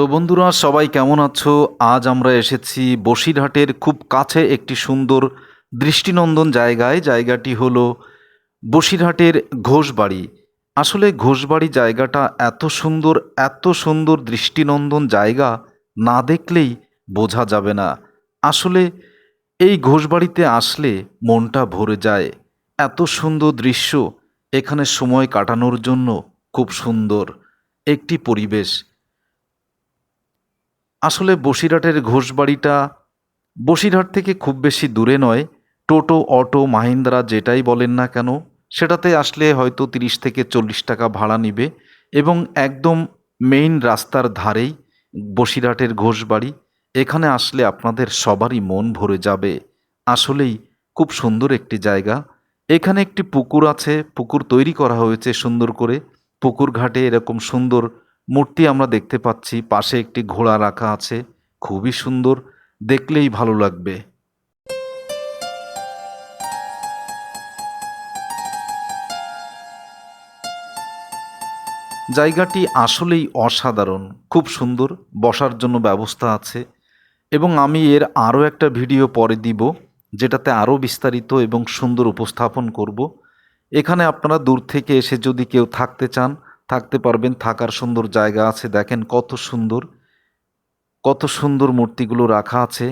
তো বন্ধুরা সবাই কেমন আছো? আজ আমরা এসেছি বসিরহাটের খুব কাছে একটি সুন্দর দৃষ্টিনন্দন জায়গায়। জায়গাটি হলো বসিরহাটের ঘোষবাড়ি। আসলে ঘোষবাড়ি জায়গাটা এত সুন্দর দৃষ্টিনন্দন জায়গা, না দেখলেই বোঝা যাবে না। আসলে এই ঘোষবাড়িতে আসলে মনটা ভরে যায়। এত সুন্দর দৃশ্য, এখানে সময় কাটানোর জন্য খুব সুন্দর একটি পরিবেশ। আসলে বসিরহাটের ঘোষবাড়িটা বসিরহাট থেকে খুব বেশি দূরে নয়। টোটো, অটো, মাহিন্দ্রা যেটাই বলেন না কেন, সেটাতে আসলে হয়তো 30 থেকে 40 টাকা ভাড়া নিবে এবং একদম মেইন রাস্তার ধারেই বসিরহাটের ঘোষবাড়ি। এখানে আসলে আপনাদের সবারই মন ভরে যাবে। আসলেই খুব সুন্দর একটি জায়গা। এখানে একটি পুকুর আছে, পুকুর তৈরি করা হয়েছে সুন্দর করে। পুকুর ঘাটে এরকম সুন্দর মূর্তি আমরা দেখতে পাচ্ছি, পাশে একটি ঘোড়া রাখা আছে, খুবই সুন্দর, দেখলেই ভালো লাগবে। জায়গাটি আসলেই অসাধারণ, খুব সুন্দর, বসার জন্য ব্যবস্থা আছে এবং আমি এর আরও একটা ভিডিও পরে দিব, যেটাতে আরও বিস্তারিত এবং সুন্দর উপস্থাপন করব। এখানে আপনারা দূর থেকে এসে যদি কেউ থাকতে চান, থাকতে পারবেন, থাকার সুন্দর জায়গা আছে। দেখেন কত সুন্দর মূর্তিগুলো রাখা আছে।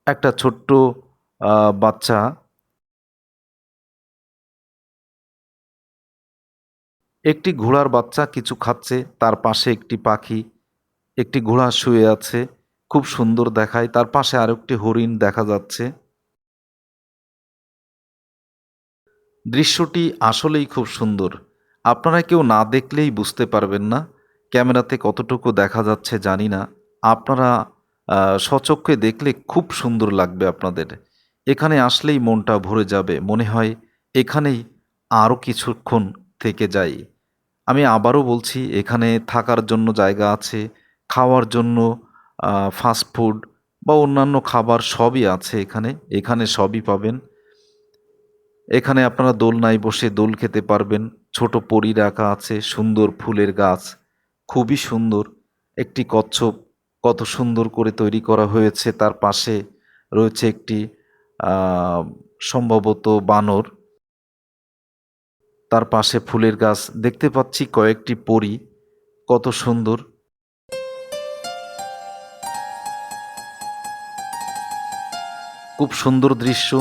একটা ছোট্ট বাচ্চা একটি ঘোড়ার বাচ্চা কিছু খাচ্ছে, তার পাশে একটি পাখি, একটি ঘোড়া শুয়ে আছে, খুব সুন্দর দেখায়। তার পাশে আরেকটি হরিণ দেখা যাচ্ছে। দৃশ্যটি আসলেই খুব সুন্দর। আপনারা কেউ না দেখলেই বুঝতে পারবেন না। ক্যামেরাতে কতটুকু দেখা যাচ্ছে জানি না। আপনারা স্বচক্ষে দেখলে খুব সুন্দর লাগবে আপনাদের। এখানে আসলেই মনটা ভরে যাবে। মনে হয় এখানেই আরও কিছুক্ষণ থেকে যাই। আমি আবারও বলছি, এখানে থাকার জন্য জায়গা আছে, খাওয়ার জন্য ফাস্ট ফুড বা অন্যান্য খাবার সবই আছে এখানে। এখানে সবই পাবেন। এখানে আপনারা দোলনায় বসে দোল খেতে পারবেন। ছোট পরী রাখা আছে, সুন্দর ফুলের গাছ, খুবই সুন্দর। একটি কচ্ছপ কত সুন্দর করে তৈরি করা হয়েছে। তার পাশে রয়েছে একটি আহ, সম্ভবত বানর। তার পাশে ফুলের গাছ দেখতে পাচ্ছি, কয়েকটি পরী, কত সুন্দর। খুব সুন্দর দৃশ্য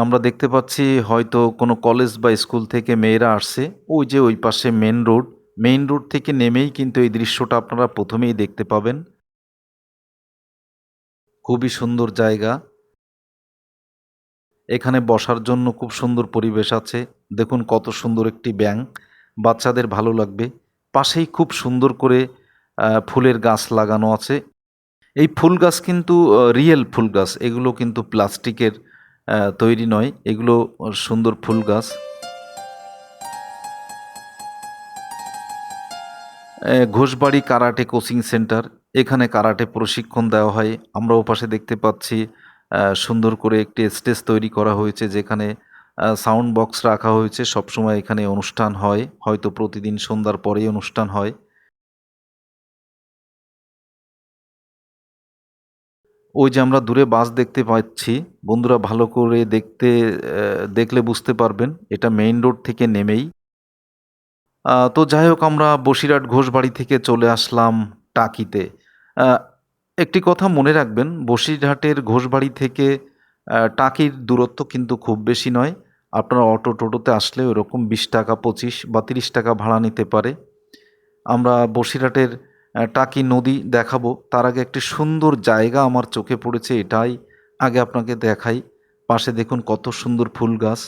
আমরা দেখতে পাচ্ছি। হয়তো কোনো কলেজ বা স্কুল থেকে মেয়েরা আসছে। ওই যে ওই পাশে মেইন রোড থেকে নেমেই কিন্তু এই দৃশ্যটা আপনারা প্রথমেই দেখতে পাবেন। খুবই সুন্দর জায়গা। এখানে বসার জন্য খুব সুন্দর পরিবেশ আছে। দেখুন কত সুন্দর একটি ব্যাঙ, বাচ্চাদের ভালো লাগবে। পাশেই খুব সুন্দর করে ফুলের গাছ লাগানো আছে। এই ফুল গাছ কিন্তু রিয়েল ফুল গাছ, এগুলো কিন্তু প্লাস্টিকের তৈরি নয়। এগুলো সুন্দর ফুল গাছ। ঘোষবাড়ি কারাটে কোচিং সেন্টার, এখানে কারাটে প্রশিক্ষণ দেওয়া হয়। আমরা ওপাশে দেখতে পাচ্ছি সুন্দর করে একটি স্টেজ তৈরি করা হয়েছে, যেখানে সাউন্ড বক্স রাখা হয়েছে। সবসময় এখানে অনুষ্ঠান হয়, হয়তো প্রতিদিন সন্ধ্যার পরেই অনুষ্ঠান হয়। ওই যে আমরা দূরে বাস দেখতে পাচ্ছি, বন্ধুরা ভালো করে দেখলে বুঝতে পারবেন এটা মেইন রোড থেকে নেমেই। তো যাই হোক, আমরা বসিরহাট ঘোষবাড়ি থেকে চলে আসলাম টাকিতে। আ একটি কথা মনে রাখবেন, বসিরহাটের ঘোষবাড়ি থেকে টাকির দূরত্ব কিন্তু খুব বেশি নয়। আপনারা অটো টোটোতে আসলে ওরকম 20 টাকা, 25 বা 30 টাকা ভাড়া নিতে পারে। আমরা বসিরহাটের টাকি নদী দেখাবো, তার আগে একটি সুন্দর জায়গা আমার চোখে পড়েছে, এটাই আগে আপনাকে দেখাই। পাশে দেখুন কত সুন্দর ফুল গাছ।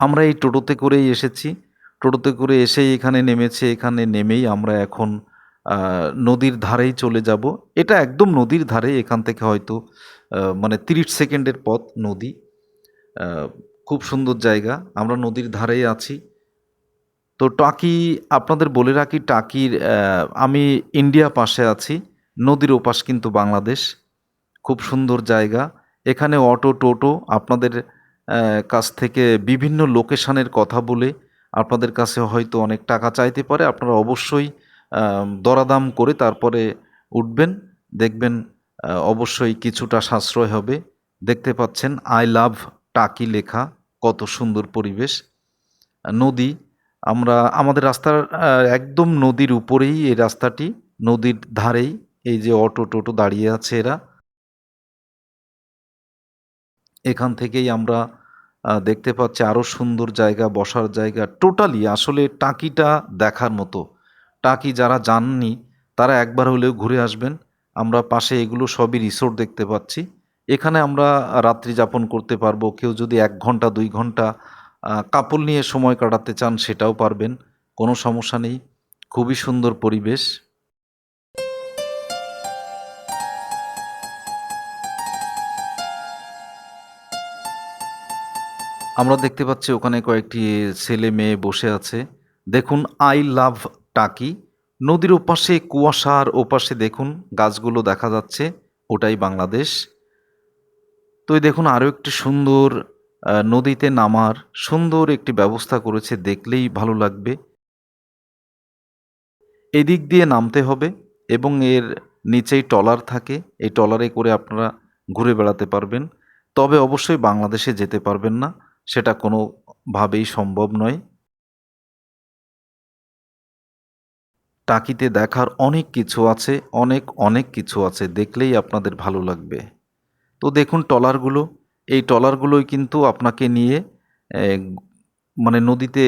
আমরা এই টোটোতে করেই এসেছি। টোটোতে করে এসেই এখানে নেমেছি। এখানে নেমেই আমরা এখন নদীর ধারেই চলে যাব। এটা একদম নদীর ধারে। এখান থেকে হয়তো মানে 30 সেকেন্ডের পথ নদী। আ খুব সুন্দর জায়গা। আমরা নদীর ধারেই আছি। তো টাকি, আপনাদের বলে রাখি, টাকির আমি ইন্ডিয়া পাশে আছি। নদীর ওপাশ কিন্তু বাংলাদেশ। খুব সুন্দর জায়গা। এখানে অটো, টোটো আপনাদের কাছ থেকে বিভিন্ন লোকেশনের কথা বলে আপনাদের কাছে হয়তো অনেক টাকা চাইতে পারে। আপনারা অবশ্যই দরাদাম করে তারপরে উঠবেন। দেখবেন অবশ্যই কিছুটা সাশ্রয় হবে। দেখতে পাচ্ছেন আই লাভ টাকি লেখা, কত সুন্দর পরিবেশ। নদী, আমরা আমাদের রাস্তার একদম নদীর উপরেই এই রাস্তাটি, নদীর ধারেই এই যে অটো টোটো দাঁড়িয়ে আছে এরা, এখান থেকেই আমরা দেখতে পাচ্ছি আরও সুন্দর জায়গা, বসার জায়গা। টোটালি আসলে টাকিটা দেখার মতো। টাকি যারা যাননি তারা একবার হলেও ঘুরে আসবেন। আমরা পাশে এগুলো সবই রিসোর্ট দেখতে পাচ্ছি। এখানে আমরা রাত্রি যাপন করতে পারবো। কেউ যদি ১ ঘন্টা ২ ঘন্টা কাপল নিয়ে সময় কাটাতে চান সেটাও পারবেন। কোনো সমস্যা নেই। খুবই সুন্দর পরিবেশ। আমরা দেখতে পাচ্ছি ওখানে কয়েকটি ছেলে মেয়ে বসে আছে। দেখুন আই লাভ টাকি। নদীর ওপাশে কুয়াশার ওপাশে দেখুন গাছগুলো দেখা যাচ্ছে, ওটাই বাংলাদেশ। তো এই দেখুন আরও একটি সুন্দর নদীতে নামার সুন্দর একটি ব্যবস্থা করেছে, দেখলেই ভালো লাগবে। এদিক দিয়ে নামতে হবে এবং এর নিচেই ট্রলার থাকে। এই ট্রলারে করে আপনারা ঘুরে বেড়াতে পারবেন। তবে অবশ্যই বাংলাদেশে যেতে পারবেন না, সেটা কোনোভাবেই সম্ভব নয়। টাকিতে দেখার অনেক কিছু আছে, অনেক অনেক কিছু আছে, দেখলেই আপনাদের ভালো লাগবে। তো দেখুন ট্রলারগুলো, এই ট্রলারগুলোই কিন্তু আপনাকে নিয়ে এ, মানে নদীতে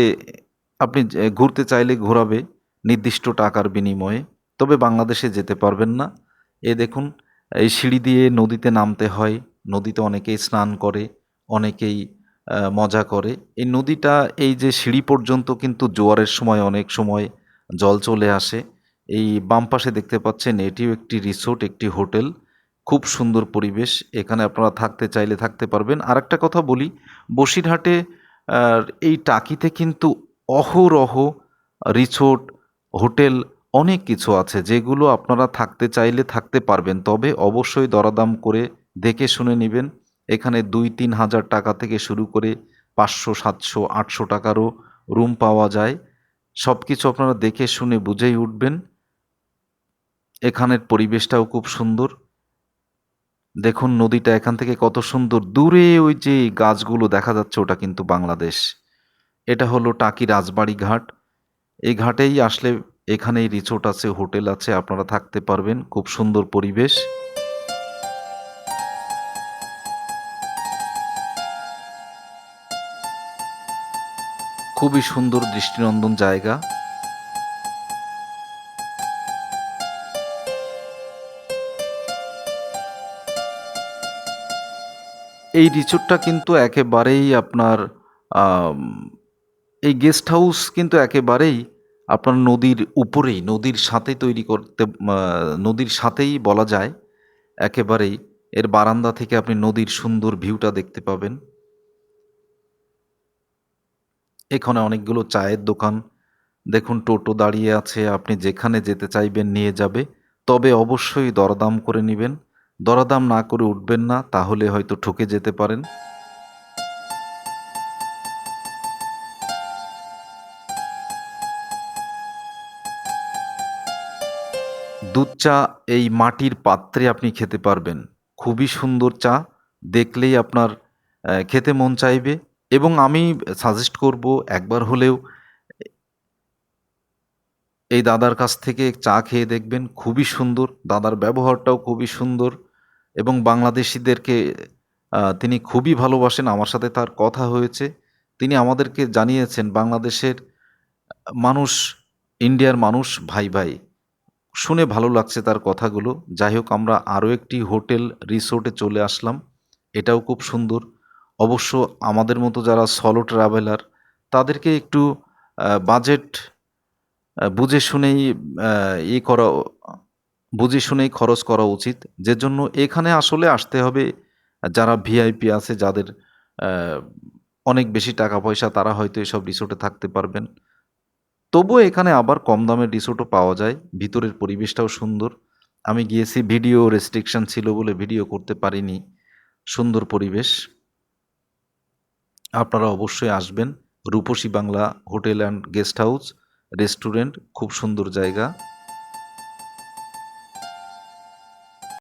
আপনি ঘুরতে চাইলে ঘোরাবে নির্দিষ্ট টাকার বিনিময়ে। তবে বাংলাদেশে যেতে পারবেন না। এ দেখুন এই সিঁড়ি দিয়ে নদীতে নামতে হয়। নদীতে অনেকেই স্নান করে, অনেকেই মজা করে। এই নদীটা, এই যে সিঁড়ি পর্যন্ত কিন্তু জোয়ারের সময় অনেক সময় জল চলে আসে। এই বাম পাশে দেখতে পাচ্ছেন এটিও একটি রিসোর্ট, একটি হোটেল। খুব সুন্দর পরিবেশ। এখানে আপনারা থাকতে চাইলে থাকতে পারবেন। আরেকটা কথা বলি, বসিরহাটে এই টাকিতে কিন্তু অহরহ রিসোর্ট, হোটেল অনেক কিছু আছে যেগুলো আপনারা থাকতে চাইলে থাকতে পারবেন। তবে অবশ্যই দরদাম করে দেখে শুনে নিবেন। এখানে ২-৩ হাজার টাকা থেকে শুরু করে ৫০০, ৭০০, ৮০০ টাকারও রুম পাওয়া যায়। সবকিছু আপনারা দেখে শুনে বুঝেই উঠবেন। এখানের পরিবেশটাও খুব সুন্দর। দেখুন নদীটা এখান থেকে কত সুন্দর। দূরে ওই যে গাছগুলো দেখা যাচ্ছে ওটা কিন্তু বাংলাদেশ। এটা হলো টাকি রাজবাড়ি ঘাট। এই ঘাটেই আসলে এখানেই রিসোর্ট আছে, হোটেল আছে, আপনারা থাকতে পারবেন। খুব সুন্দর পরিবেশ। খুবই সুন্দর দৃষ্টিনন্দন জায়গা। এই রিসোর্টটা কিন্তু একেবারেই আপনার আম এই গেস্ট হাউস কিন্তু একেবারেই আপনার নদীর উপরেই, নদীর সাথে তৈরি করতে নদীর সাথেই বলা যায়। একেবারেই এর বারান্দা থেকে আপনি নদীর সুন্দর ভিউটা দেখতে পাবেন। এখানে অনেকগুলো চায়ের দোকান। দেখুন টোটো দাঁড়িয়ে আছে, আপনি যেখানে যেতে চাইবেন নিয়ে যাবে। তবে অবশ্যই দরদাম করে নিবেন। দরদাম না করে উঠবেন না, তাহলে হয়তো ঠকে যেতে পারেন। দুধ চা এই মাটির পাত্রে আপনি খেতে পারবেন। খুবই সুন্দর চা, দেখলেই আপনার খেতে মন চাইবে। এবং আমি সাজেস্ট করব একবার হলেও এই দাদার কাছ থেকে চা খেয়ে দেখবেন। খুবই সুন্দর, দাদার ব্যবহারটাও খুবই সুন্দর এবং বাংলাদেশিদেরকে তিনি খুবই ভালোবাসেন। আমার সাথে তার কথা হয়েছে। তিনি আমাদেরকে জানিয়েছেন বাংলাদেশের মানুষ, ইন্ডিয়ার মানুষ ভাই ভাই। শুনে ভালো লাগছে তার কথাগুলো। যাই হোক, আমরা আরও একটি হোটেল রিসোর্টে চলে আসলাম। এটাও খুব সুন্দর। অবশ্য আমাদের মতো যারা সলো ট্রাভেলার তাদেরকে একটু বাজেট বুঝে শুনেই আ ই করা বুঝে শুনেই খরচ করা উচিত। যে জন্য এখানে আসলে আসতে হবে যারা ভিআইপি আছে, যাদের আ অনেক বেশি টাকা পয়সা, তারা হয়তো এসব রিসোর্টে থাকতে পারবেন। তবুও এখানে আবার কম দামের রিসোর্টও পাওয়া যায়। ভিতরের পরিবেশটাও সুন্দর। আমি গিয়েছি, ভিডিও রেস্ট্রিকশন ছিল বলে ভিডিও করতে পারিনি। সুন্দর পরিবেশ। আপনারা অবশ্যই আসবেন, Rupashi Bangla hotel and guest house, restaurant, খুব সুন্দর জায়গা।